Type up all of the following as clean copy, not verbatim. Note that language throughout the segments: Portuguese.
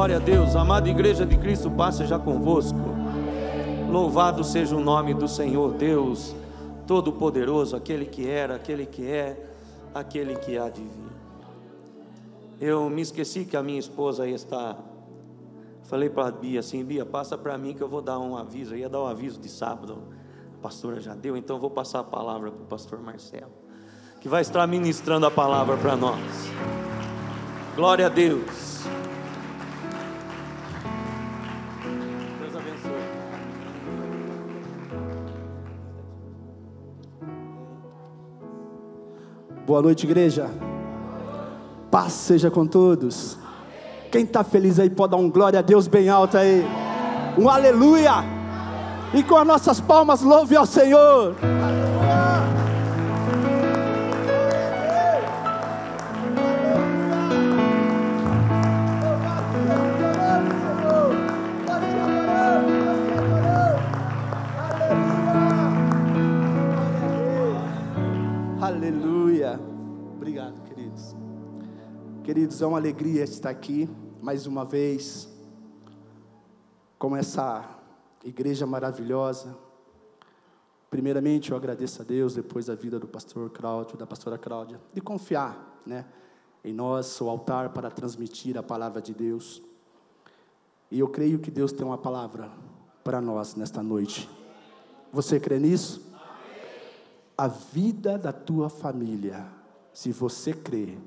Glória a Deus. Amada igreja de Cristo, paz seja convosco. Louvado seja o nome do Senhor Deus Todo-Poderoso, aquele que era, aquele que é, aquele que há de vir. Eu me esqueci que a minha esposa aí está. Falei para a Bia assim: Bia, passa para mim que eu vou dar um aviso. Eu ia dar um aviso de sábado, a pastora já deu, então eu vou passar a palavra para o pastor Marcelo, que vai estar ministrando a palavra para nós. Glória a Deus. Deus abençoe. Boa noite, igreja. Paz seja com todos. Quem está feliz aí pode dar um glória a Deus bem alto aí. Um aleluia. E com as nossas palmas louve ao Senhor. Aleluia. Obrigado, queridos. Queridos, é uma alegria estar aqui mais uma vez com essa igreja maravilhosa. Primeiramente eu agradeço a Deus, depois da vida do pastor Cláudio, da pastora Cláudia, de confiar, em nós, o altar, para transmitir a palavra de Deus. E eu creio que Deus tem uma palavra para nós nesta noite. Você crê nisso? A vida da tua família, se você crer,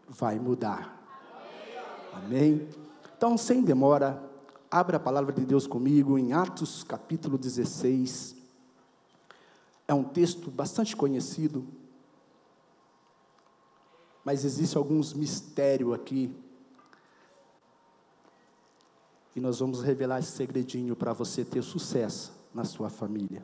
vai mudar. Amém? Então, sem demora, abra a palavra de Deus comigo em Atos capítulo 16. É um texto bastante conhecido, mas existe alguns mistérios aqui, e nós vamos revelar esse segredinho para você ter sucesso na sua família.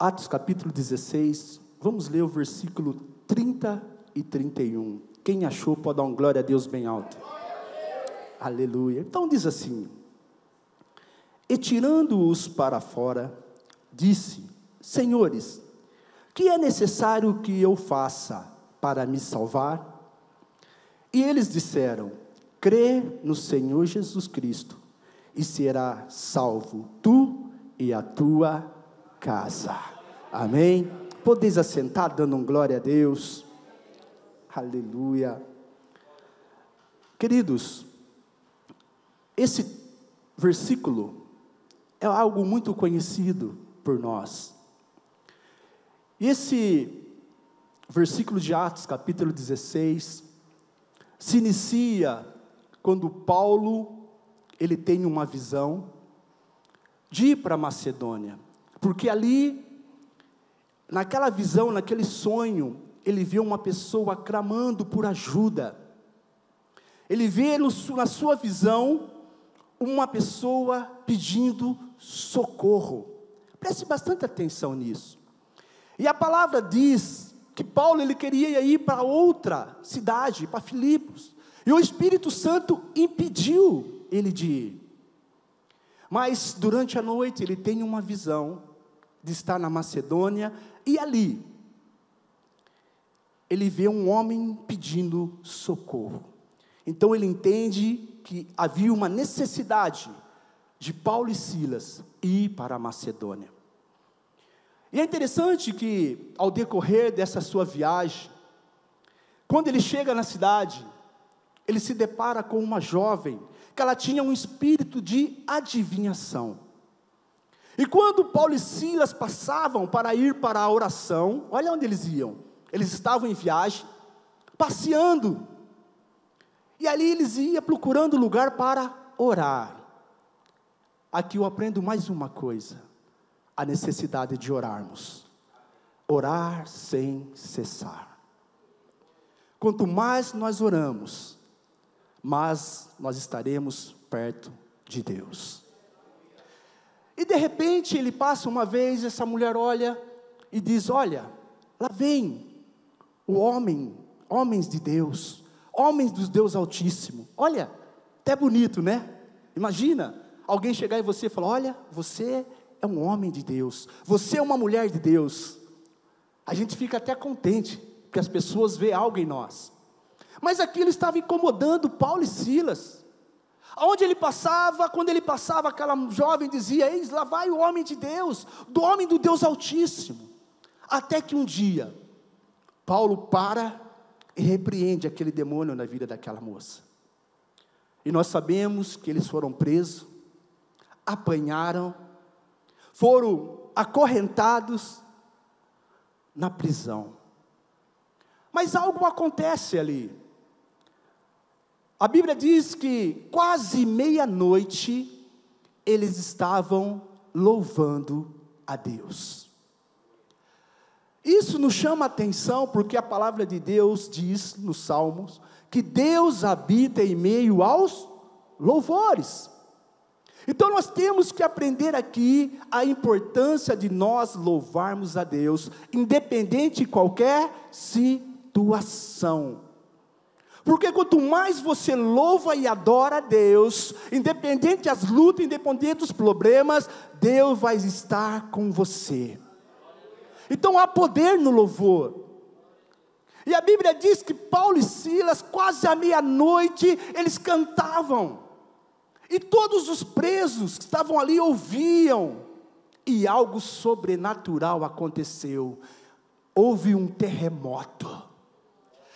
Atos capítulo 16, vamos ler o versículo 30 e 31. Quem achou pode dar um glória a Deus bem alto. Aleluia. Então diz assim: e tirando-os para fora, disse: senhores, que é necessário que eu faça para me salvar? E eles disseram: crê no Senhor Jesus Cristo, e será salvo tu e a tua casa. Amém? Podeis assentar dando um glória a Deus. Aleluia. Queridos, esse versículo é algo muito conhecido por nós. E esse versículo de Atos, capítulo 16, se inicia quando Paulo, ele tem uma visão de ir para Macedônia, porque ali, naquela visão, naquele sonho, ele vê uma pessoa clamando por ajuda. Ele vê na sua visão uma pessoa pedindo socorro. Preste bastante atenção nisso. E a palavra diz que Paulo, ele queria ir para outra cidade, para Filipos, e o Espírito Santo impediu ele de ir. Mas durante a noite ele tem uma visão de estar na Macedônia, e ali ele vê um homem pedindo socorro. Então ele entende que havia uma necessidade de Paulo e Silas ir para a Macedônia. E é interessante que, ao decorrer dessa sua viagem, quando ele chega na cidade, ele se depara com uma jovem, que ela tinha um espírito de adivinhação. E quando Paulo e Silas passavam para ir para a oração, olha onde eles iam. Eles estavam em viagem, passeando, e ali eles iam procurando lugar para orar. Aqui eu aprendo mais uma coisa: a necessidade de orarmos. Orar sem cessar. Quanto mais nós oramos, mais nós estaremos perto de Deus. E de repente ele passa uma vez, essa mulher olha e diz: olha, lá vem homens de Deus, homens do Deus Altíssimo. Olha, até bonito, né? Imagina, alguém chegar em você e falar: olha, você é um homem de Deus, você é uma mulher de Deus. A gente fica até contente, porque as pessoas veem algo em nós. Mas aquilo estava incomodando Paulo e Silas. Aonde ele passava, quando ele passava, aquela jovem dizia: eis, lá vai o homem de Deus, do homem do Deus Altíssimo. Até que um dia, Paulo para e repreende aquele demônio na vida daquela moça. E nós sabemos que eles foram presos, apanharam, foram acorrentados na prisão. Mas algo acontece ali. A Bíblia diz que quase meia-noite eles estavam louvando a Deus. Isso nos chama a atenção porque a palavra de Deus diz nos Salmos que Deus habita em meio aos louvores. Então nós temos que aprender aqui a importância de nós louvarmos a Deus, independente de qualquer situação. Porque quanto mais você louva e adora a Deus, independente das lutas, independente dos problemas, Deus vai estar com você. Então há poder no louvor. E a Bíblia diz que Paulo e Silas, quase à meia-noite, eles cantavam. E todos os presos que estavam ali ouviam. E algo sobrenatural aconteceu. Houve um terremoto.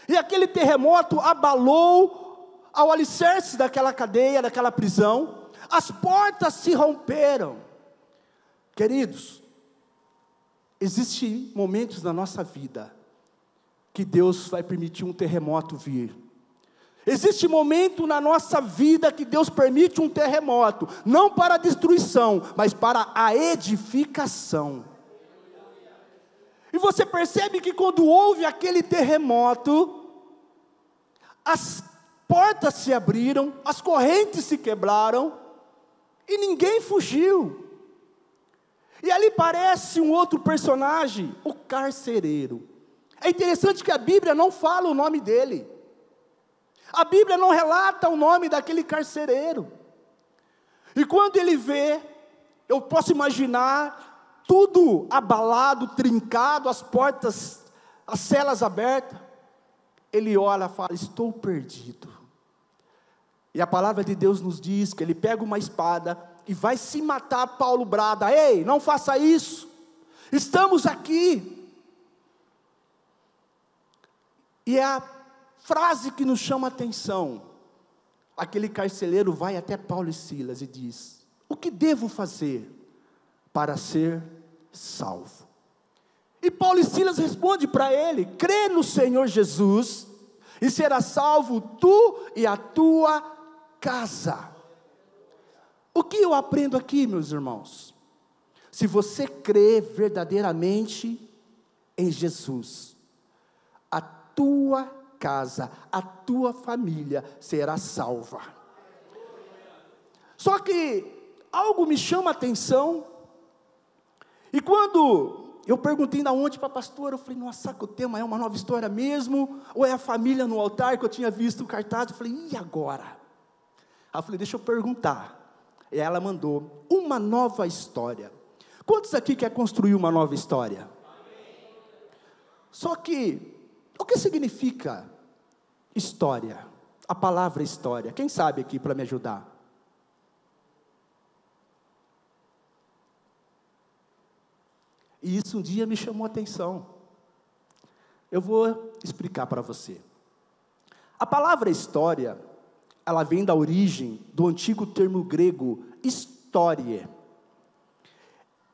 E aquele terremoto abalou ao alicerce daquela cadeia, daquela prisão. As portas se romperam. Queridos, existem momentos na nossa vida que Deus vai permitir um terremoto vir. Existe momento na nossa vida que Deus permite um terremoto, não para a destruição, mas para a edificação. E você percebe que quando houve aquele terremoto, as portas se abriram, as correntes se quebraram, e ninguém fugiu. E ali parece um outro personagem, o carcereiro. É interessante que a Bíblia não fala o nome dele. A Bíblia não relata o nome daquele carcereiro. E quando ele vê, eu posso imaginar tudo abalado, trincado, as portas, as celas abertas. Ele olha e fala: estou perdido. E a palavra de Deus nos diz que ele pega uma espada e vai se matar. Paulo brada: ei, não faça isso, estamos aqui. E é a frase que nos chama a atenção. Aquele carcereiro vai até Paulo e Silas e diz: o que devo fazer para ser salvo? E Paulo e Silas respondem para ele: crê no Senhor Jesus e será salvo tu e a tua casa. O que eu aprendo aqui, meus irmãos? Se você crê verdadeiramente em Jesus, a tua casa, a tua família será salva. Só que algo me chama a atenção. E quando eu perguntei na onde para a pastora, eu falei: nossa, que o tema é uma nova história mesmo? Ou é a família no altar, que eu tinha visto o cartaz? Eu falei: e agora? Aí eu falei: deixa eu perguntar. E ela mandou: uma nova história. Quantos aqui quer construir uma nova história? Só que, o que significa história? A palavra história. Quem sabe aqui para me ajudar? E isso um dia me chamou a atenção. Eu vou explicar para você. A palavra história, ela vem da origem do antigo termo grego história.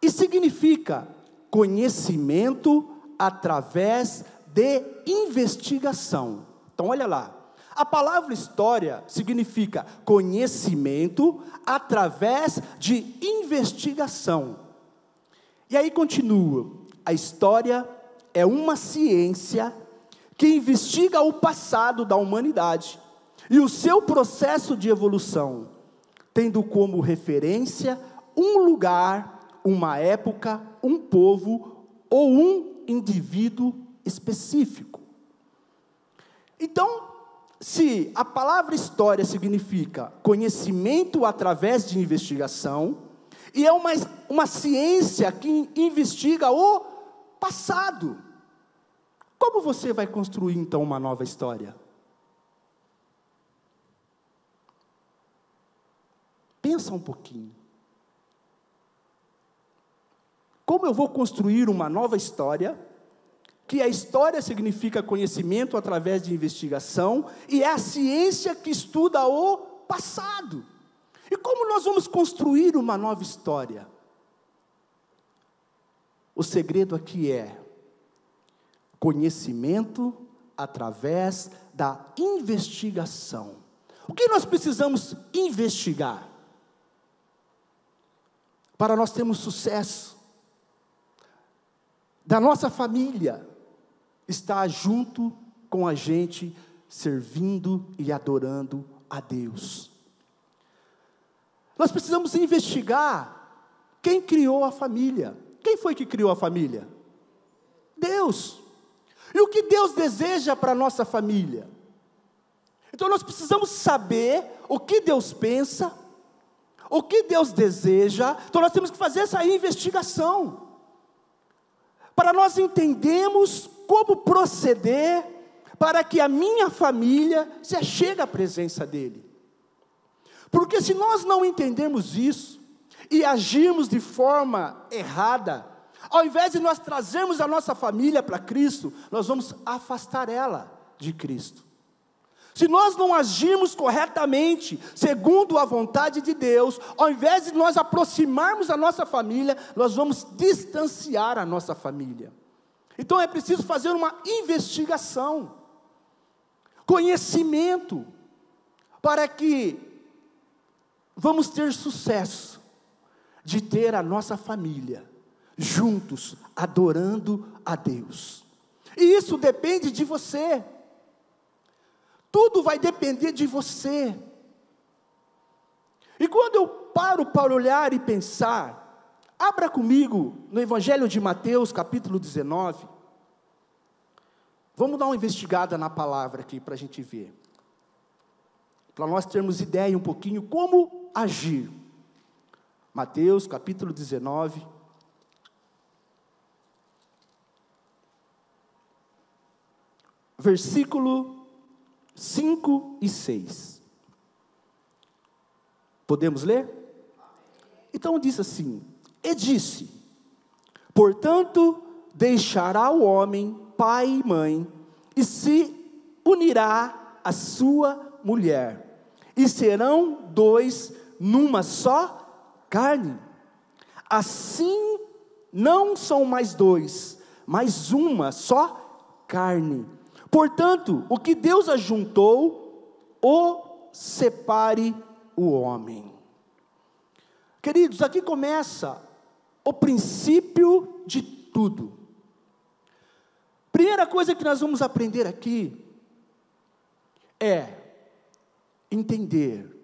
E significa conhecimento através de investigação. Então olha lá. A palavra história significa conhecimento através de investigação. E aí continua: a história é uma ciência que investiga o passado da humanidade e o seu processo de evolução, tendo como referência um lugar, uma época, um povo ou um indivíduo específico. Então, se a palavra história significa conhecimento através de investigação, e é uma ciência que investiga o passado, como você vai construir então uma nova história? Pensa um pouquinho. Como eu vou construir uma nova história, que a história significa conhecimento através de investigação, e é a ciência que estuda o passado. E como nós vamos construir uma nova história? O segredo aqui é conhecimento através da investigação. O que nós precisamos investigar para nós termos sucesso? Da nossa família estar junto com a gente, servindo e adorando a Deus. Nós precisamos investigar quem criou a família. Quem foi que criou a família? Deus. E o que Deus deseja para a nossa família? Então nós precisamos saber o que Deus pensa, o que Deus deseja. Então nós temos que fazer essa investigação, para nós entendermos como proceder, para que a minha família se achegue à presença dEle. Porque se nós não entendermos isso, e agirmos de forma errada, ao invés de nós trazermos a nossa família para Cristo, nós vamos afastar ela de Cristo. Se nós não agirmos corretamente, segundo a vontade de Deus, ao invés de nós aproximarmos a nossa família, nós vamos distanciar a nossa família. Então é preciso fazer uma investigação, conhecimento, para que vamos ter sucesso de ter a nossa família juntos, adorando a Deus. E isso depende de você. Tudo vai depender de você. E quando eu paro para olhar e pensar, abra comigo no Evangelho de Mateus, capítulo 19. Vamos dar uma investigada na palavra aqui para a gente ver. Para nós termos ideia um pouquinho como agir. Mateus, capítulo 19. Versículo 5 e 6. Podemos ler? Então diz assim: e disse, portanto, deixará o homem pai e mãe, e se unirá à sua mulher, e serão dois numa só carne. Assim não são mais dois, mas uma só carne. Portanto, o que Deus ajuntou, o separe o homem. Queridos, aqui começa o princípio de tudo. Primeira coisa que nós vamos aprender aqui é entender: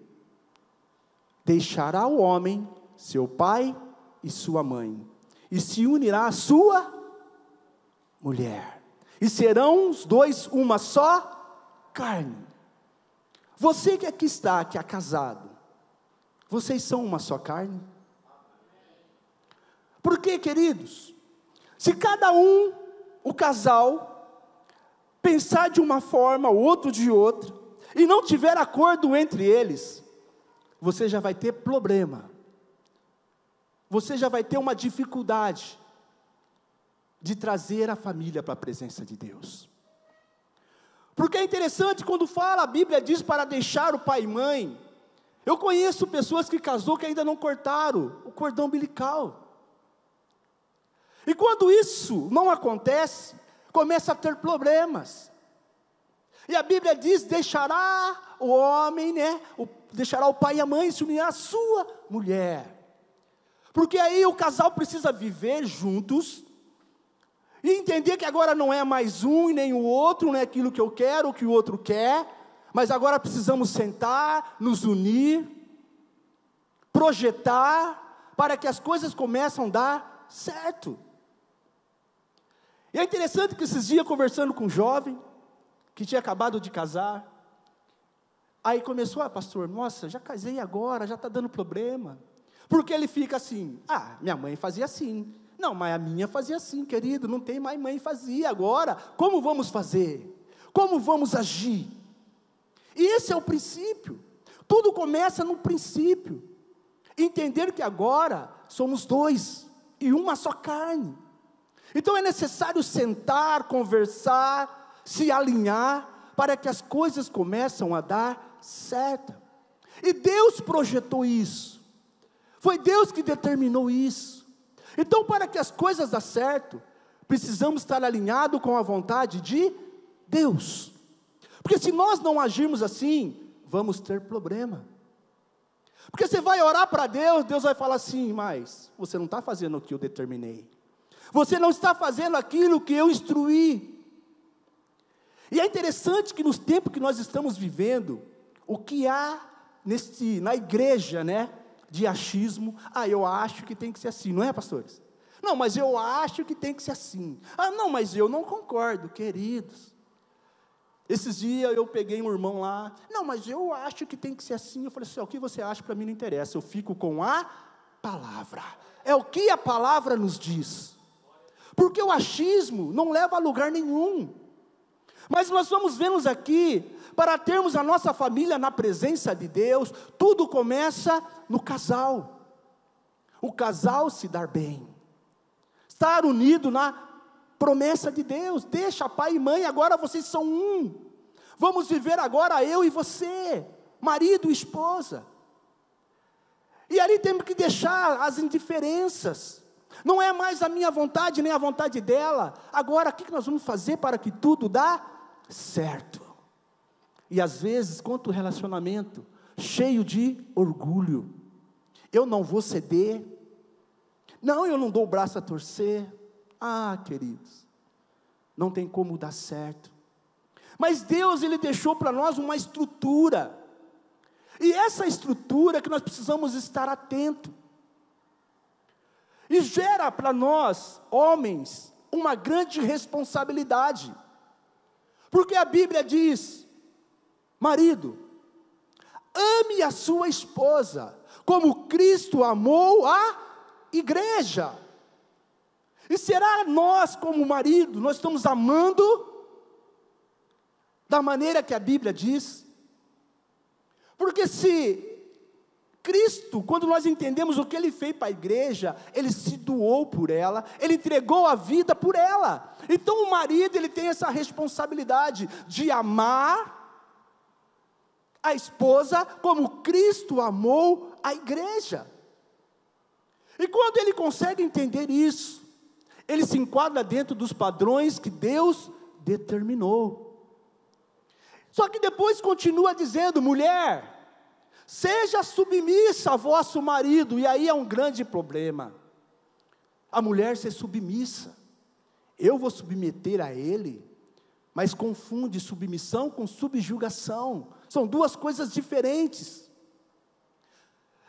deixará o homem seu pai e sua mãe, e se unirá à sua mulher, e serão os dois uma só carne. Você que aqui está, que é casado, vocês são uma só carne? Por quê, queridos? Se cada um, o casal, pensar de uma forma, o outro de outra, e não tiver acordo entre eles, você já vai ter problema. Você já vai ter uma dificuldade de trazer a família para a presença de Deus. Porque é interessante quando fala, a Bíblia diz para deixar o pai e mãe. Eu conheço pessoas que casou que ainda não cortaram o cordão umbilical. E quando isso não acontece, começa a ter problemas. E a Bíblia diz, deixará o homem, deixará o pai e a mãe, se unirá à sua mulher. Porque aí o casal precisa viver juntos, e entender que agora não é mais um e nem o outro, não é aquilo que eu quero, o que o outro quer, mas agora precisamos sentar, nos unir, projetar, para que as coisas comecem a dar certo. E é interessante que esses dias, conversando com um jovem, que tinha acabado de casar, aí começou, pastor, nossa, já casei agora, já está dando problema, porque ele fica assim, minha mãe fazia assim, não, mas a minha fazia assim, querido, não tem mais mãe fazia, agora, como vamos fazer? Como vamos agir? E esse é o princípio, tudo começa no princípio. Entender que agora somos dois e uma só carne. Então é necessário sentar, conversar, se alinhar, para que as coisas começam a dar certo. E Deus projetou isso. Foi Deus que determinou isso. Então, para que as coisas dêem certo, precisamos estar alinhados com a vontade de Deus. Porque se nós não agirmos assim, vamos ter problema. Porque você vai orar para Deus, Deus vai falar assim: mas você não está fazendo o que eu determinei. Você não está fazendo aquilo que eu instruí. E é interessante que nos tempos que nós estamos vivendo, o que há na igreja, né, de achismo, eu acho que tem que ser assim, não é, pastores? Não, mas eu acho que tem que ser assim. Não, mas eu não concordo, queridos. Esses dias eu peguei um irmão lá, não, mas eu acho que tem que ser assim. Eu falei assim: o que você acha para mim não interessa, eu fico com a palavra. É o que a palavra nos diz. Porque o achismo não leva a lugar nenhum. Mas nós vamos vendo aqui, para termos a nossa família na presença de Deus, tudo começa no casal. O casal se dar bem, estar unido na promessa de Deus. Deixa pai e mãe, agora vocês são um. Vamos viver agora eu e você, marido e esposa. E ali temos que deixar as indiferenças. Não é mais a minha vontade, nem a vontade dela. Agora, o que nós vamos fazer para que tudo dê certo? E às vezes, quanto relacionamento, cheio de orgulho. Eu não vou ceder. Não, eu não dou o braço a torcer. Queridos, não tem como dar certo. Mas Deus, Ele deixou para nós uma estrutura. E essa estrutura que nós precisamos estar atentos. E gera para nós, homens, uma grande responsabilidade. Porque a Bíblia diz: marido, ame a sua esposa, como Cristo amou a igreja. E será nós, como marido, nós estamos amando da maneira que a Bíblia diz? Porque se Cristo, quando nós entendemos o que Ele fez para a igreja, Ele se doou por ela, Ele entregou a vida por ela. Então o marido, ele tem essa responsabilidade de amar a esposa como Cristo amou a igreja. E quando ele consegue entender isso, ele se enquadra dentro dos padrões que Deus determinou. Só que depois continua dizendo: mulher, seja submissa a vosso marido. E aí é um grande problema, a mulher ser submissa. Eu vou submeter a ele, mas confunde submissão com subjugação, são duas coisas diferentes.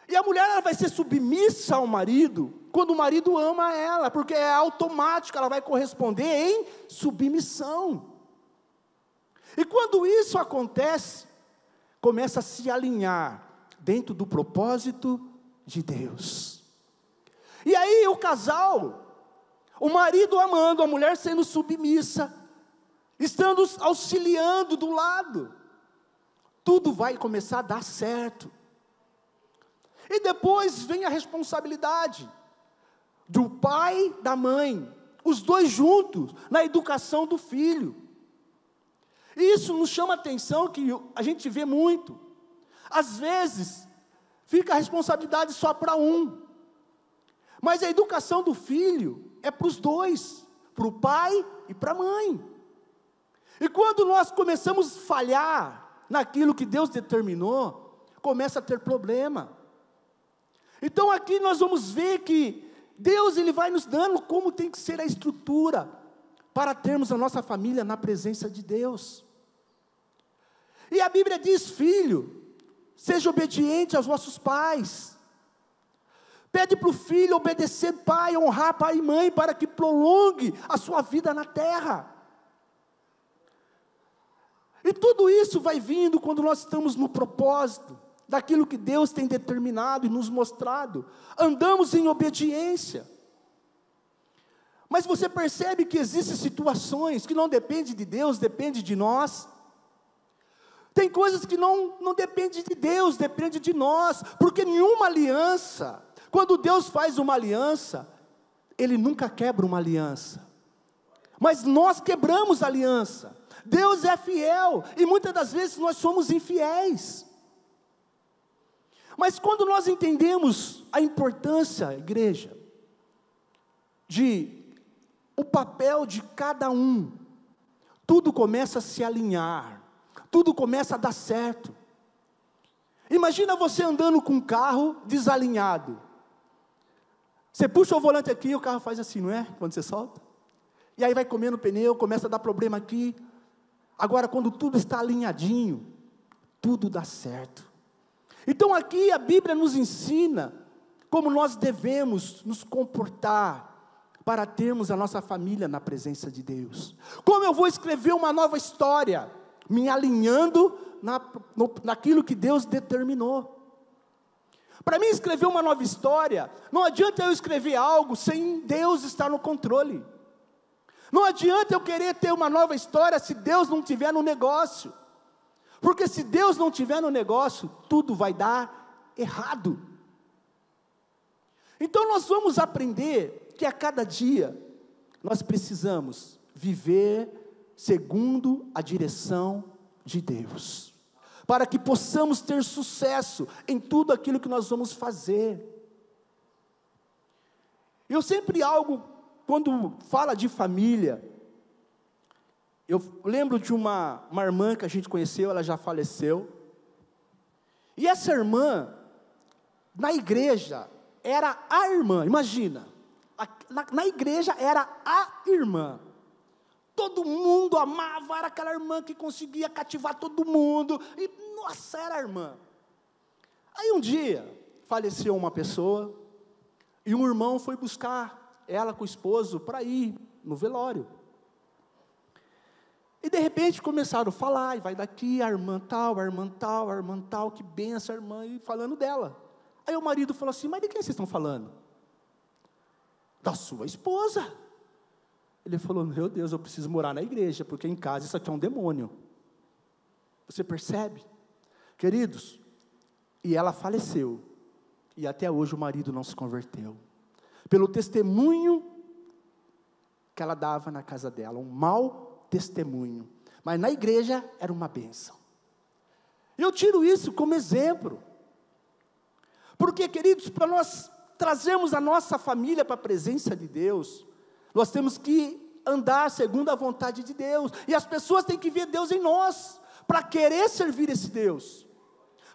E a mulher, ela vai ser submissa ao marido, quando o marido ama ela, porque é automático, ela vai corresponder em submissão. E quando isso acontece, começa a se alinhar dentro do propósito de Deus. E aí o casal, o marido amando, a mulher sendo submissa, estando auxiliando do lado, tudo vai começar a dar certo. E depois vem a responsabilidade do pai, da mãe, os dois juntos, na educação do filho. E isso nos chama a atenção, que a gente vê muito. Às vezes, fica a responsabilidade só para um. Mas a educação do filho é para os dois, para o pai e para a mãe. E quando nós começamos a falhar naquilo que Deus determinou, começa a ter problema. Então aqui nós vamos ver que Deus, Ele vai nos dando como tem que ser a estrutura, para termos a nossa família na presença de Deus. E a Bíblia diz: filho, seja obediente aos vossos pais. Pede para o filho obedecer pai, honrar pai e mãe, para que prolongue a sua vida na terra. E tudo isso vai vindo quando nós estamos no propósito, daquilo que Deus tem determinado e nos mostrado. Andamos em obediência. Mas você percebe que existem situações que não dependem de Deus, dependem de nós. Tem coisas que não dependem de Deus, depende de nós, porque nenhuma aliança, quando Deus faz uma aliança, Ele nunca quebra uma aliança, mas nós quebramos a aliança. Deus é fiel, e muitas das vezes nós somos infiéis. Mas quando nós entendemos a importância, igreja, de o papel de cada um, tudo começa a se alinhar, tudo começa a dar certo. Imagina você andando com um carro desalinhado. Você puxa o volante aqui, o carro faz assim, não é? Quando você solta. E aí vai comendo pneu, começa a dar problema aqui. Agora, quando tudo está alinhadinho, tudo dá certo. Então aqui a Bíblia nos ensina como nós devemos nos comportar para termos a nossa família na presença de Deus. Como eu vou escrever uma nova história, me alinhando naquilo que Deus determinou. Para mim escrever uma nova história, não adianta eu escrever algo sem Deus estar no controle. Não adianta eu querer ter uma nova história se Deus não estiver no negócio. Porque se Deus não estiver no negócio, tudo vai dar errado. Então nós vamos aprender que a cada dia, nós precisamos viver segundo a direção de Deus, para que possamos ter sucesso em tudo aquilo que nós vamos fazer. Eu sempre quando fala de família, eu lembro de uma irmã que a gente conheceu, ela já faleceu, e essa irmã, na igreja, era a irmã, imagina, na igreja era a irmã, todo mundo amava, era aquela irmã que conseguia cativar todo mundo, e nossa, era a irmã. Aí um dia, faleceu uma pessoa, e um irmão foi buscar ela com o esposo, para ir no velório, e de repente começaram a falar, e vai daqui, a irmã tal, a irmã tal, a irmã tal, que benção a irmã, e falando dela. Aí o marido falou assim, mas de quem vocês estão falando? Da sua esposa. Ele falou, meu Deus, eu preciso morar na igreja, porque em casa isso aqui é um demônio. Você percebe? Queridos, e ela faleceu, e até hoje o marido não se converteu, pelo testemunho que ela dava na casa dela, um mau testemunho, mas na igreja era uma bênção. Eu tiro isso como exemplo, porque, queridos, para nós trazermos a nossa família para a presença de Deus, nós temos que andar segundo a vontade de Deus, e as pessoas têm que ver Deus em nós, para querer servir esse Deus.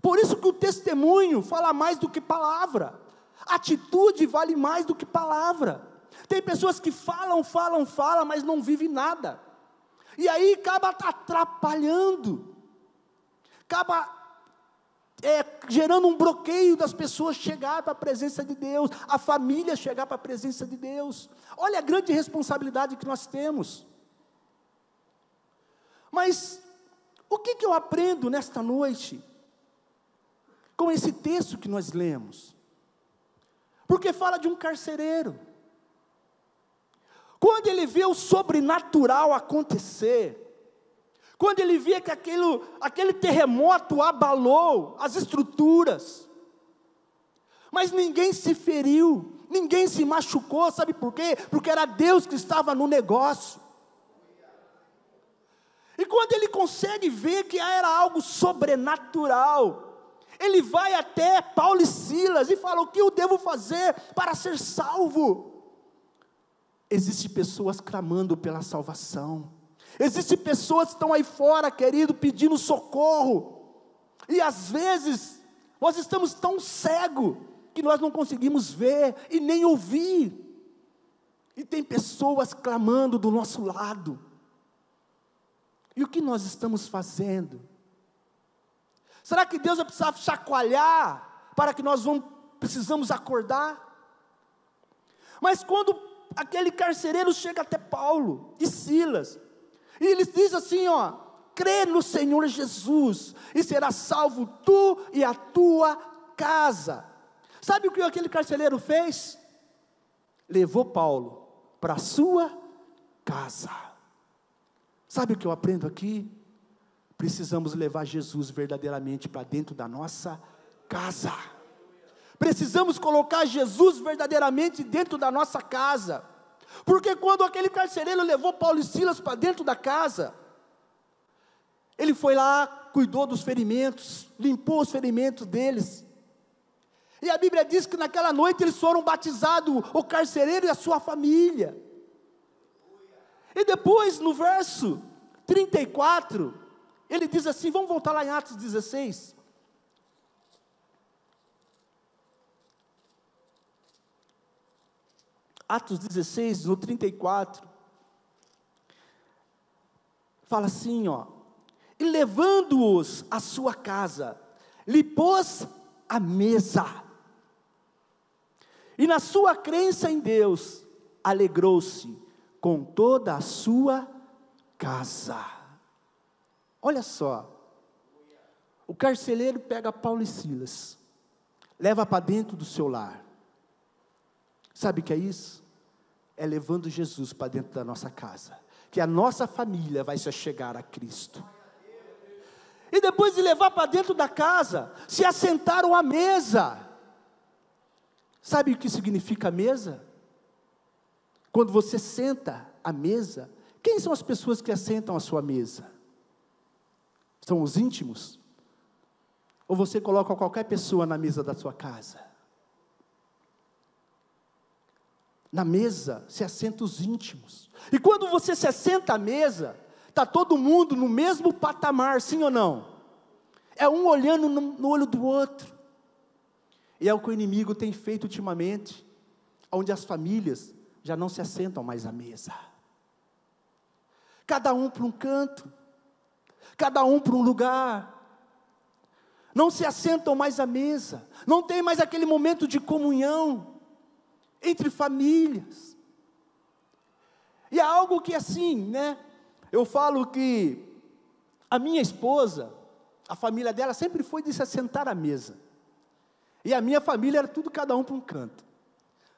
Por isso que o testemunho fala mais do que palavra, atitude vale mais do que palavra. Tem pessoas que falam, mas não vivem nada, e aí acaba atrapalhando, acaba gerando um bloqueio das pessoas chegar para a presença de Deus, a família chegar para a presença de Deus. Olha a grande responsabilidade que nós temos. Mas o que eu aprendo nesta noite com esse texto que nós lemos? Porque fala de um carcereiro. Quando ele vê o sobrenatural acontecer, quando ele vê que aquele terremoto abalou as estruturas, mas ninguém se feriu, ninguém se machucou, sabe por quê? Porque era Deus que estava no negócio. E quando ele consegue ver que era algo sobrenatural, ele vai até Paulo e Silas e fala, o que eu devo fazer para ser salvo? Existem pessoas clamando pela salvação, existem pessoas que estão aí fora, querido, pedindo socorro, e às vezes, nós estamos tão cegos, que nós não conseguimos ver, e nem ouvir, e tem pessoas clamando do nosso lado, e o que nós estamos fazendo? Será que Deus vai precisar chacoalhar, para que nós precisamos acordar? Mas quando aquele carcereiro chega até Paulo e Silas, e eles dizem assim, crê no Senhor Jesus, e será salvo tu e a tua casa. Sabe o que aquele carcereiro fez? Levou Paulo para a sua casa. Sabe o que eu aprendo aqui? precisamos levar Jesus verdadeiramente para dentro da nossa casa. Precisamos colocar Jesus verdadeiramente dentro da nossa casa. Porque quando aquele carcereiro levou Paulo e Silas para dentro da casa, ele foi lá, cuidou dos ferimentos, limpou os ferimentos deles. E a Bíblia diz que naquela noite eles foram batizados, o carcereiro e a sua família. E depois, no verso 34, ele diz assim, vamos voltar lá em Atos 16. Atos 16, no 34. Fala assim, ó. E levando-os à sua casa, lhe pôs a mesa. E na sua crença em Deus, alegrou-se com toda a sua casa. Olha só, o carcereiro pega Paulo e Silas, leva para dentro do seu lar. Sabe o que é isso? É levando Jesus para dentro da nossa casa, que a nossa família vai se achegar a Cristo. E depois de levar para dentro da casa, se assentaram à mesa. Sabe o que significa mesa? Quando você senta à mesa, quem são as pessoas que assentam à sua mesa? São os íntimos? Ou você coloca qualquer pessoa na mesa da sua casa? Na mesa se assentam os íntimos. E quando você se assenta à mesa, está todo mundo no mesmo patamar, sim ou não? É um olhando no olho do outro. E é o que o inimigo tem feito ultimamente, onde as famílias já não se assentam mais à mesa. Cada um para um canto, cada um para um lugar. Não se assentam mais à mesa, não tem mais aquele momento de comunhão entre famílias. E é algo que assim, né? Eu falo que a minha esposa, a família dela sempre foi de se assentar à mesa. E a minha família era tudo cada um para um canto.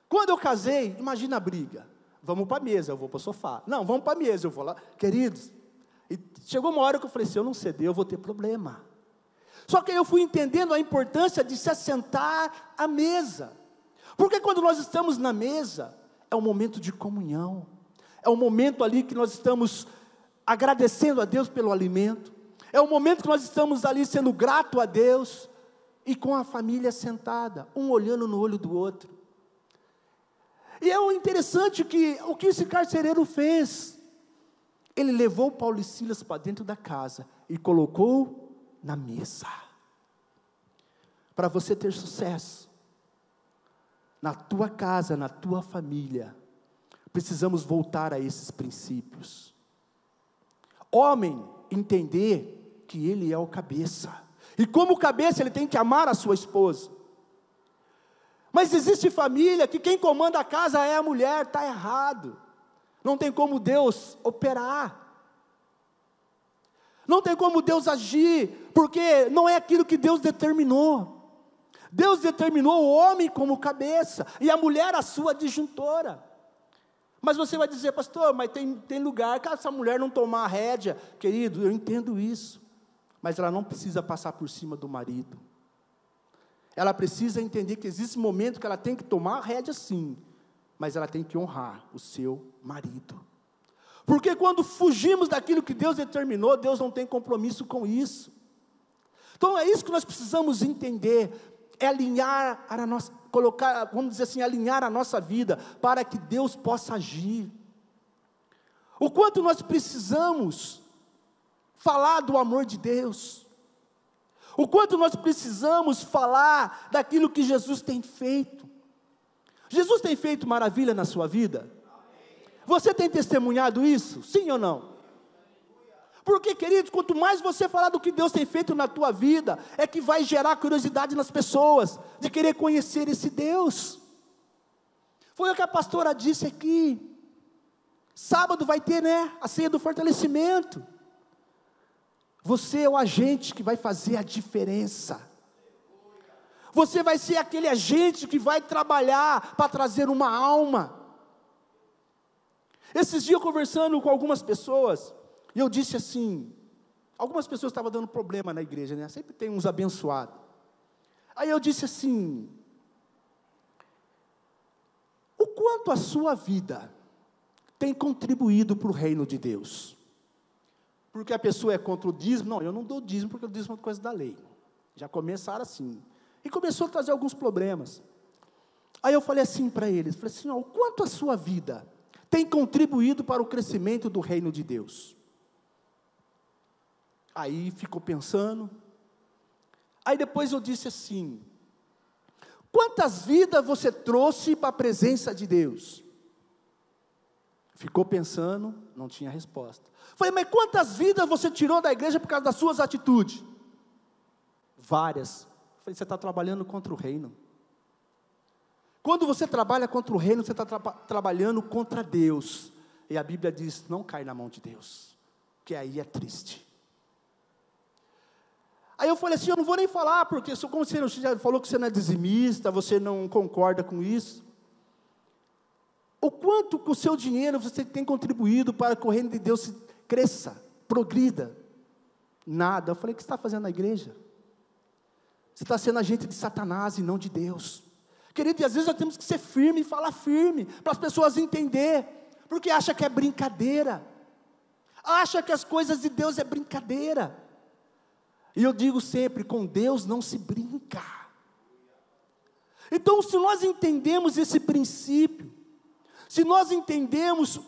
Quando eu casei, imagina a briga. Vamos para a mesa, eu vou para o sofá. Não, vamos para a mesa, eu vou lá. Queridos, e chegou uma hora que eu falei, se eu não ceder, eu vou ter problema. Só que eu fui entendendo a importância de se assentar à mesa. Porque quando nós estamos na mesa, é um momento de comunhão. É um momento ali que nós estamos agradecendo a Deus pelo alimento. É um momento que nós estamos ali sendo grato a Deus. E com a família sentada, um olhando no olho do outro. E é interessante que o que esse carcereiro fez, ele levou Paulo e Silas para dentro da casa e colocou na mesa. Para você ter sucesso na tua casa, na tua família, precisamos voltar a esses princípios. Homem, entender que ele é o cabeça. E como cabeça ele tem que amar a sua esposa. Mas existe família que quem comanda a casa é a mulher, está errado. Não tem como Deus operar. Não tem como Deus agir, porque não é aquilo que Deus determinou. Deus determinou o homem como cabeça, e a mulher a sua adjuntora. Mas você vai dizer, pastor, mas tem lugar que essa mulher não tomar a rédea. Querido, eu entendo isso. Mas ela não precisa passar por cima do marido. Ela precisa entender que existe um momento que ela tem que tomar a rédea sim, mas ela tem que honrar o seu marido. Porque quando fugimos daquilo que Deus determinou, Deus não tem compromisso com isso. Então é isso que nós precisamos entender, é alinhar a nossa, colocar, vamos dizer assim, alinhar a nossa vida, para que Deus possa agir. O quanto nós precisamos falar do amor de Deus, o quanto nós precisamos falar daquilo que Jesus tem feito. Jesus tem feito maravilha na sua vida? Você tem testemunhado isso? Sim ou não? Porque, queridos, quanto mais você falar do que Deus tem feito na tua vida, é que vai gerar curiosidade nas pessoas, de querer conhecer esse Deus. Foi o que a pastora disse aqui. Sábado vai ter, a ceia do fortalecimento. Você é o agente que vai fazer a diferença. Você vai ser aquele agente que vai trabalhar para trazer uma alma. Esses dias eu conversando com algumas pessoas, e eu disse assim, Algumas pessoas estavam dando problema na igreja, né? Sempre tem uns abençoados. Aí eu disse assim: o quanto a sua vida tem contribuído para o reino de Deus? Porque a pessoa é contra o dízimo. Não, eu não dou dízimo porque o dízimo é coisa da lei. Já começaram assim. E começou a trazer alguns problemas. Aí eu falei assim para eles, falei assim: o quanto a sua vida tem contribuído para o crescimento do reino de Deus? Aí ficou pensando. Aí depois eu disse assim: quantas vidas você trouxe para a presença de Deus? Ficou pensando, não tinha resposta. Falei: mas quantas vidas você tirou da igreja por causa das suas atitudes? Várias. Falei: você está trabalhando contra o reino. Quando você trabalha contra o reino, você está trabalhando contra Deus. E a Bíblia diz: não cai na mão de Deus, que aí é triste. Aí eu falei assim: eu não vou nem falar, porque como você já falou que você não é dizimista, você não concorda com isso. O quanto com o seu dinheiro você tem contribuído para que o reino de Deus cresça, progrida? Nada. Eu falei: o que você está fazendo na igreja? Você está sendo agente de Satanás e não de Deus. Querido, e às vezes nós temos que ser firme e falar firme, para as pessoas entenderem, porque acha que é brincadeira, acha que as coisas de Deus é brincadeira. E eu digo sempre: com Deus não se brinca. Então, se nós entendemos esse princípio, se nós entendemos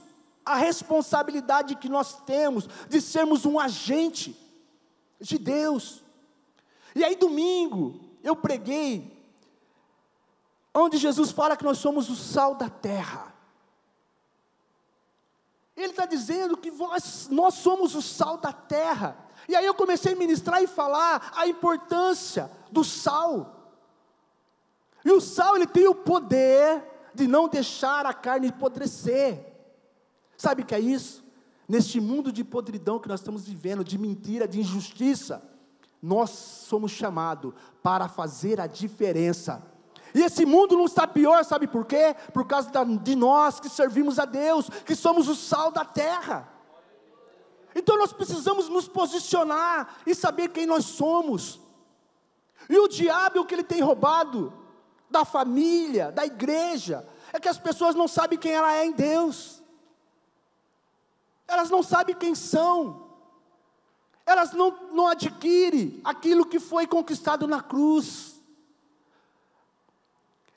a responsabilidade que nós temos de sermos um agente de Deus. E aí domingo eu preguei onde Jesus fala que nós somos o sal da terra. Ele está dizendo que nós somos o sal da terra. E aí eu comecei a ministrar e falar a importância do sal. E o sal, ele tem o poder de não deixar a carne apodrecer. Sabe o que é isso? Neste mundo de podridão que nós estamos vivendo, de mentira, de injustiça, nós somos chamados para fazer a diferença. E esse mundo não está pior, sabe por quê? Por causa de nós que servimos a Deus, que somos o sal da terra. Então nós precisamos nos posicionar e saber quem nós somos. E o diabo, o que ele tem roubado da família, da igreja, é que as pessoas não sabem quem ela é em Deus. Elas não sabem quem são. Elas não adquirem aquilo que foi conquistado na cruz.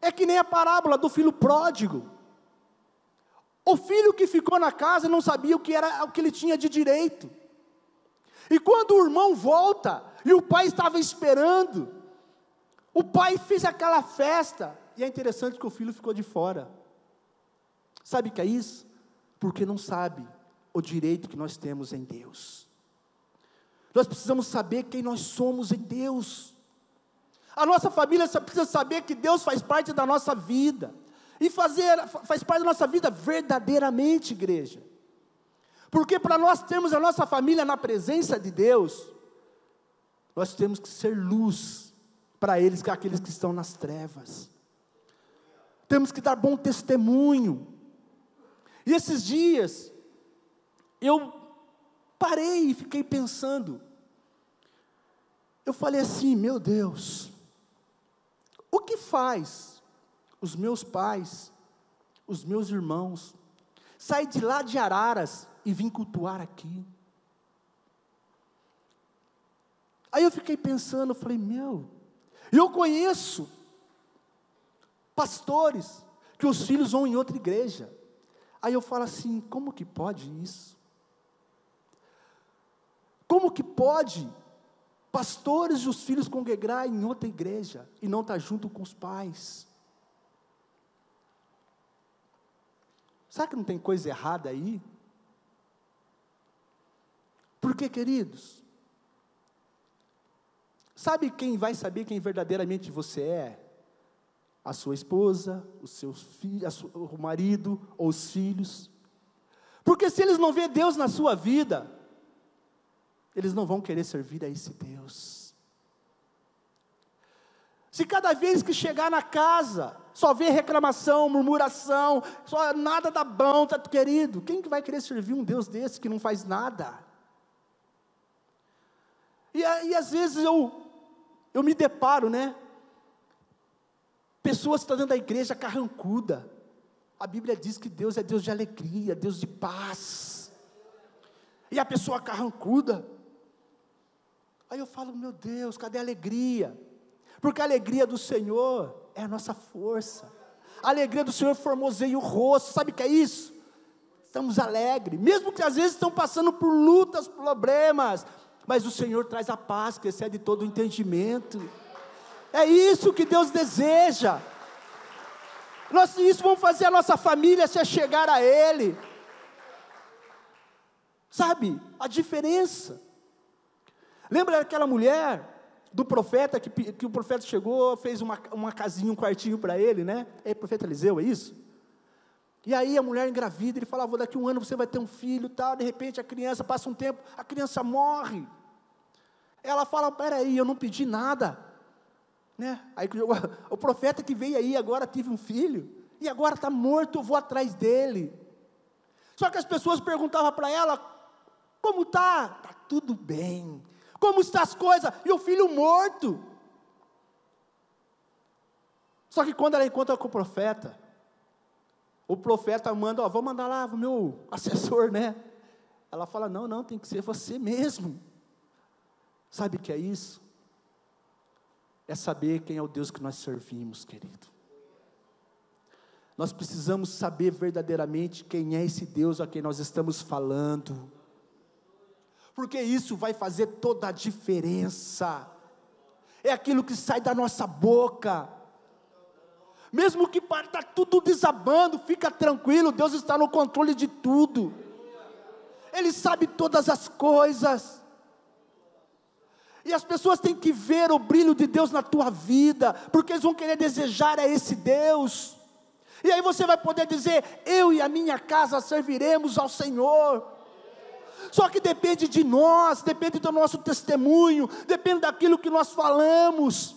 É que nem a parábola do filho pródigo. O filho que ficou na casa não sabia o que ele tinha de direito. E quando o irmão volta, e o pai estava esperando, o pai fez aquela festa, e é interessante que o filho ficou de fora. Sabe o que é isso? Porque não sabe o direito que nós temos em Deus. Nós precisamos saber quem nós somos em Deus. A nossa família precisa saber que Deus faz parte da nossa vida, e faz parte da nossa vida verdadeiramente, igreja. Porque para nós termos a nossa família na presença de Deus, nós temos que ser luz para aqueles que estão nas trevas. Temos que dar bom testemunho. E esses dias, eu parei e fiquei pensando. Eu falei assim: meu Deus, o que faz os meus pais, os meus irmãos, sair de lá de Araras e vir cultuar aqui? Aí eu fiquei pensando, eu falei: eu conheço pastores que os filhos vão em outra igreja. Aí eu falo assim: como que pode isso? Como que pode pastores e os filhos congregar em outra igreja e não estar junto com os pais? Será que não tem coisa errada aí? Porque, queridos, sabe quem vai saber quem verdadeiramente você é? A sua esposa, os seus filhos, o marido ou os filhos. Porque se eles não verem Deus na sua vida, eles não vão querer servir a esse Deus. Se cada vez que chegar na casa, só vê reclamação, murmuração, só nada dá bom, tá, querido, quem que vai querer servir um Deus desse que não faz nada? E às vezes eu me deparo, né? Pessoas que estão dentro da igreja carrancuda. A Bíblia diz que Deus é Deus de alegria, Deus de paz. E a pessoa carrancuda. Aí eu falo, meu Deus, cadê a alegria? Porque a alegria do Senhor é a nossa força. A alegria do Senhor formoseia o rosto. Sabe o que é isso? Estamos alegres, mesmo que às vezes estão passando por lutas, problemas, mas o Senhor traz a paz que excede todo o entendimento. É isso que Deus deseja. Isso vai fazer a nossa família se achegar a Ele. Sabe, a diferença. Lembra daquela mulher do profeta, que o profeta chegou, fez uma casinha, um quartinho para ele, né? É o profeta Eliseu, é isso? E aí a mulher engravida, ele falava, daqui um ano você vai ter um filho, tal. De repente a criança, passa um tempo, a criança morre. Ela fala, peraí, eu não pedi nada, né? Aí o profeta que veio aí, agora tive um filho, e agora está morto, eu vou atrás dele. Só que as pessoas perguntavam para ela, como está? Está tudo bem. Como estão as coisas? E o filho morto. Só que quando ela encontra com o profeta manda, vou mandar lá o meu assessor, né? Ela fala, não, tem que ser você mesmo. Sabe o que é isso? É saber quem é o Deus que nós servimos, querido. Nós precisamos saber verdadeiramente quem é esse Deus a quem nós estamos falando. Porque isso vai fazer toda a diferença. É aquilo que sai da nossa boca. Mesmo que está tudo desabando, fica tranquilo, Deus está no controle de tudo. Ele sabe todas as coisas. E as pessoas têm que ver o brilho de Deus na tua vida, porque eles vão querer desejar a esse Deus. E aí você vai poder dizer, eu e a minha casa serviremos ao Senhor. Só que depende de nós, depende do nosso testemunho, depende daquilo que nós falamos.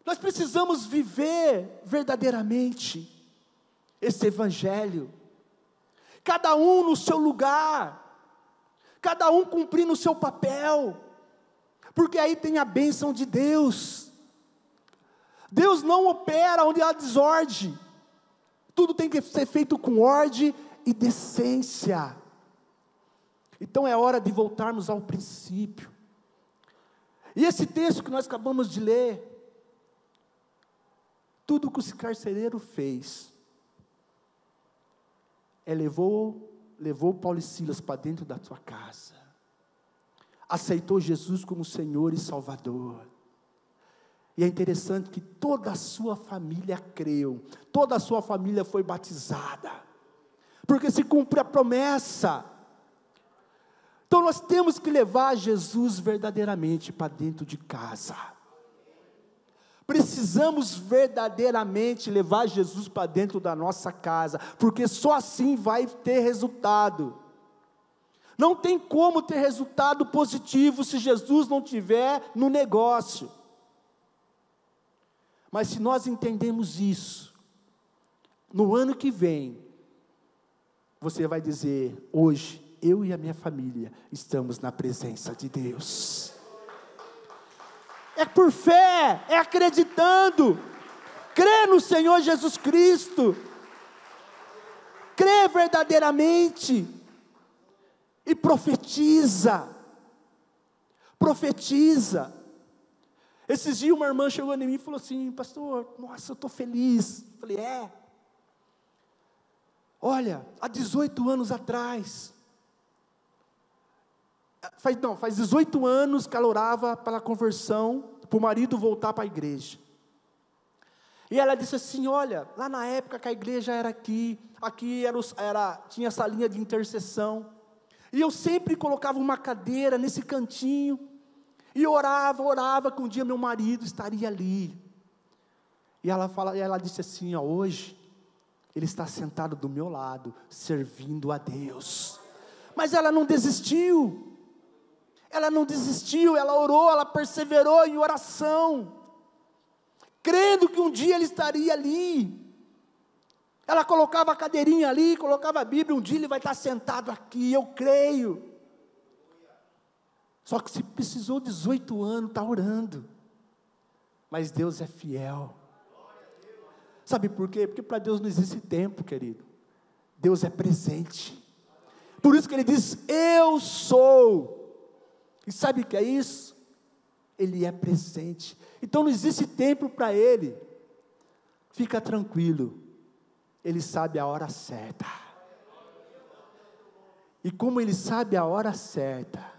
Nós precisamos viver verdadeiramente esse evangelho, cada um no seu lugar, cada um cumprindo o seu papel, porque aí tem a bênção de Deus. Deus não opera onde há desordem, tudo tem que ser feito com ordem e decência. Então é hora de voltarmos ao princípio. E esse texto que nós acabamos de ler, tudo que o carcereiro fez, levou Paulo e Silas para dentro da tua casa, aceitou Jesus como Senhor e Salvador. E é interessante que toda a sua família creu, toda a sua família foi batizada, porque se cumpre a promessa. Então nós temos que levar Jesus verdadeiramente para dentro de casa. Precisamos verdadeiramente levar Jesus para dentro da nossa casa, porque só assim vai ter resultado. Não tem como ter resultado positivo se Jesus não estiver no negócio. Mas se nós entendemos isso, no ano que vem, você vai dizer, hoje, eu e a minha família estamos na presença de Deus. É por fé, é acreditando, crê no Senhor Jesus Cristo, crê verdadeiramente, e profetiza. Esses dias uma irmã chegou em mim e falou assim, pastor, nossa, eu estou feliz. Eu falei, olha, há 18 anos atrás, faz 18 anos que ela orava pela conversão, para o marido voltar para a igreja. E ela disse assim, olha, lá na época que a igreja era aqui tinha essa linha de intercessão, e eu sempre colocava uma cadeira nesse cantinho, e orava, que um dia meu marido estaria ali. E ela disse assim, hoje, ele está sentado do meu lado, servindo a Deus. Mas ela não desistiu, ela orou, ela perseverou em oração, crendo que um dia ele estaria ali. Ela colocava a cadeirinha ali, colocava a Bíblia, um dia ele vai estar sentado aqui, eu creio. Só que se precisou 18 anos, está orando. Mas Deus é fiel. Sabe por quê? Porque para Deus não existe tempo, querido. Deus é presente. Por isso que Ele diz, eu sou. E sabe o que é isso? Ele é presente. Então não existe tempo para Ele. Fica tranquilo. Ele sabe a hora certa. E como Ele sabe a hora certa,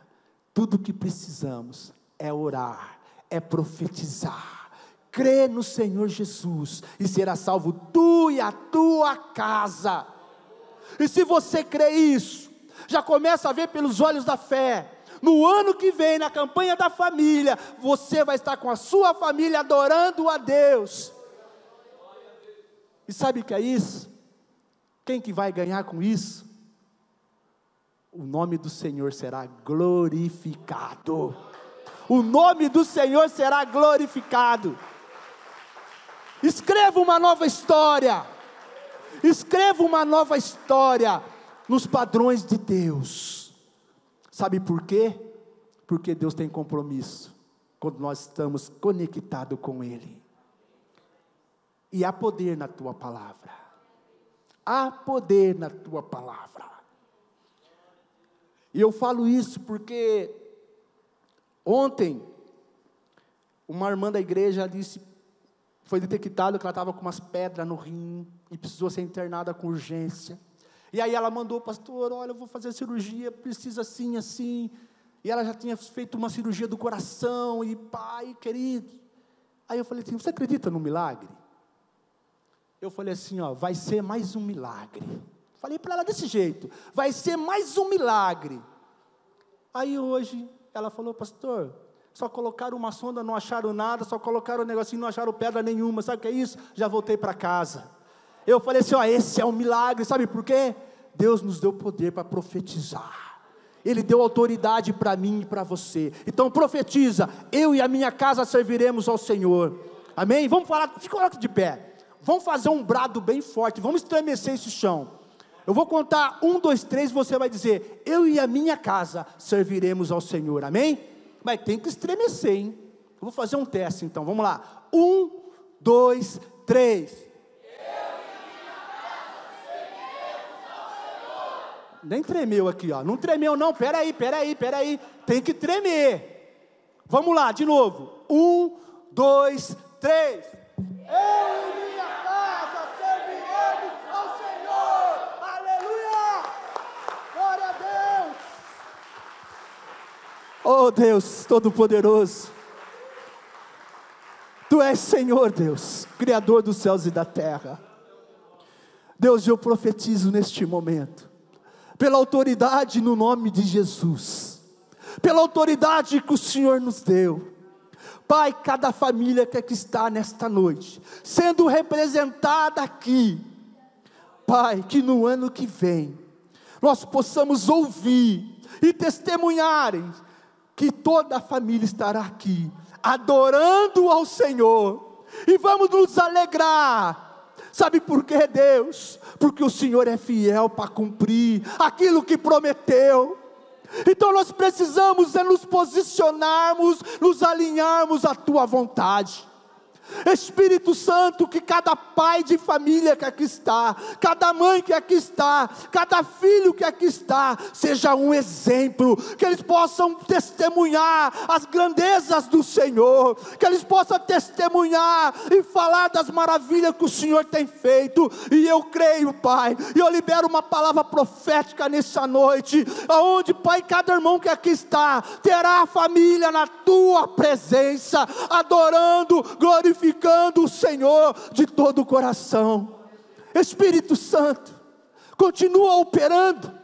tudo o que precisamos é orar, é profetizar, crer no Senhor Jesus, e será salvo tu e a tua casa. E se você crê isso, já começa a ver pelos olhos da fé. No ano que vem, na campanha da família, você vai estar com a sua família adorando a Deus. E sabe o que é isso? Quem que vai ganhar com isso? O nome do Senhor será glorificado. O nome do Senhor será glorificado. Escreva uma nova história. Escreva uma nova história nos padrões de Deus. Sabe por quê? Porque Deus tem compromisso quando nós estamos conectados com Ele. E há poder na tua palavra. Há poder na tua palavra. E eu falo isso porque ontem uma irmã da igreja disse, foi detectado que ela estava com umas pedras no rim e precisou ser internada com urgência. E aí ela mandou, pastor, olha, eu vou fazer a cirurgia, precisa assim, assim. E ela já tinha feito uma cirurgia do coração, e pai, querido. Aí eu falei assim, você acredita no milagre? Eu falei assim, ó, vai ser mais um milagre. Falei para ela desse jeito, vai ser mais um milagre. Aí hoje, ela falou, pastor, só colocaram uma sonda, não acharam nada, só colocaram um negocinho, não acharam pedra nenhuma, sabe o que é isso? Já voltei para casa. Eu falei assim, ó, esse é um milagre, sabe por quê? Deus nos deu poder para profetizar. Ele deu autoridade para mim e para você. Então profetiza, eu e a minha casa serviremos ao Senhor. Amém? Vamos falar, fica de pé. Vamos fazer um brado bem forte, vamos estremecer esse chão. Eu vou contar 1, 2, 3, você vai dizer, eu e a minha casa serviremos ao Senhor, amém? Mas tem que estremecer, hein? Eu vou fazer um teste então, vamos lá. 1, 2, 3. Eu e a minha casa serviremos ao Senhor. Nem tremeu aqui, ó. Não tremeu não, peraí. Tem que tremer. Vamos lá, de novo. 1, 2, 3. Eu e minha casa serviremos ao Senhor. Aleluia! Glória a Deus! Oh Deus Todo-Poderoso, Tu és Senhor Deus, Criador dos céus e da terra. Deus, eu profetizo neste momento, pela autoridade no nome de Jesus, pela autoridade que o Senhor nos deu, Pai, cada família que aqui está nesta noite, sendo representada aqui, Pai, que no ano que vem, nós possamos ouvir e testemunharem, que toda a família estará aqui, adorando ao Senhor, e vamos nos alegrar. Sabe por quê, Deus? Porque o Senhor é fiel para cumprir aquilo que prometeu. Então nós precisamos nos posicionarmos, nos alinharmos à Tua vontade. Espírito Santo, que cada pai de família que aqui está, cada mãe que aqui está, cada filho que aqui está, seja um exemplo, que eles possam testemunhar as grandezas do Senhor, que eles possam testemunhar e falar das maravilhas que o Senhor tem feito. E eu creio, Pai, e eu libero uma palavra profética nessa noite, aonde, Pai, cada irmão que aqui está, terá a família na Tua presença, adorando, glorificando o Senhor de todo o coração. Espírito Santo, continua operando,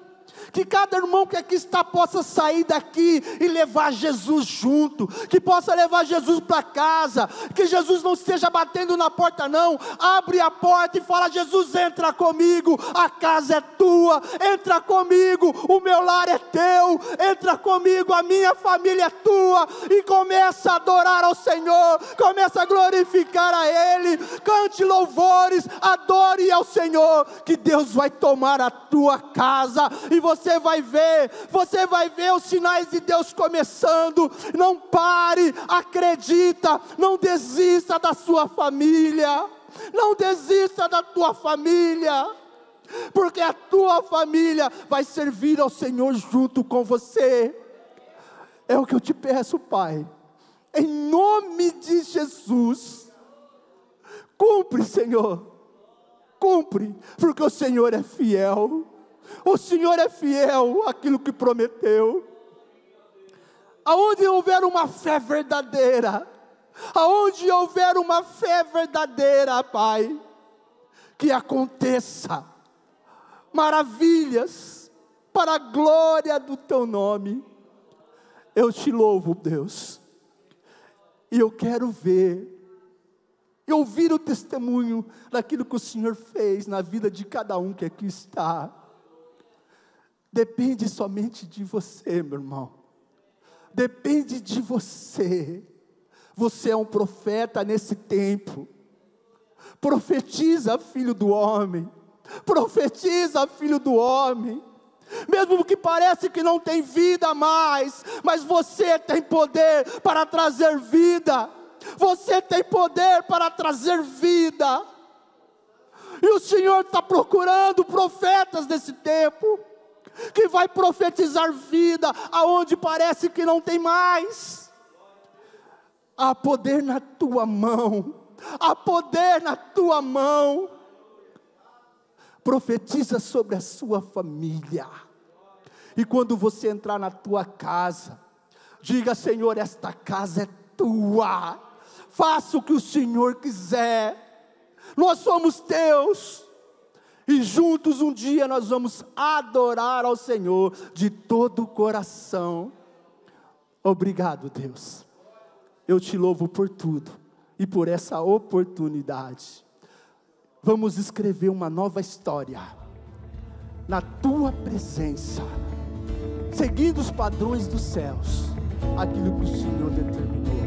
que cada irmão que aqui está possa sair daqui e levar Jesus junto, que possa levar Jesus para casa, que Jesus não esteja batendo na porta não, abre a porta e fala, Jesus, entra comigo, a casa é tua, entra comigo, o meu lar é teu, entra comigo, a minha família é tua, e começa a adorar ao Senhor, começa a glorificar a Ele, cante louvores, adore ao Senhor, que Deus vai tomar a tua casa, e você você vai ver os sinais de Deus começando. Não pare, acredita, não desista da sua família, não desista da tua família, porque a tua família vai servir ao Senhor junto com você. É o que eu te peço, Pai, em nome de Jesus. Cumpre, Senhor, cumpre, porque o Senhor é fiel. O Senhor é fiel àquilo que prometeu. Aonde houver uma fé verdadeira, aonde houver uma fé verdadeira, Pai, que aconteça maravilhas para a glória do Teu nome. Eu te louvo, Deus, e eu quero ver e ouvir o testemunho daquilo que o Senhor fez na vida de cada um que aqui está. Depende somente de você, meu irmão, depende de você. Você é um profeta nesse tempo. Profetiza, filho do homem, profetiza, filho do homem. Mesmo que pareça que não tem vida mais, mas você tem poder para trazer vida. Você tem poder para trazer vida. E o Senhor está procurando profetas desse tempo, que vai profetizar vida aonde parece que não tem mais. Há poder na tua mão, há poder na tua mão. Profetiza sobre a sua família. E quando você entrar na tua casa, diga: Senhor, esta casa é tua. Faça o que o Senhor quiser. Nós somos teus. E juntos um dia nós vamos adorar ao Senhor de todo o coração. Obrigado, Deus. Eu te louvo por tudo e por essa oportunidade. Vamos escrever uma nova história na tua presença, seguindo os padrões dos céus, aquilo que o Senhor determinou.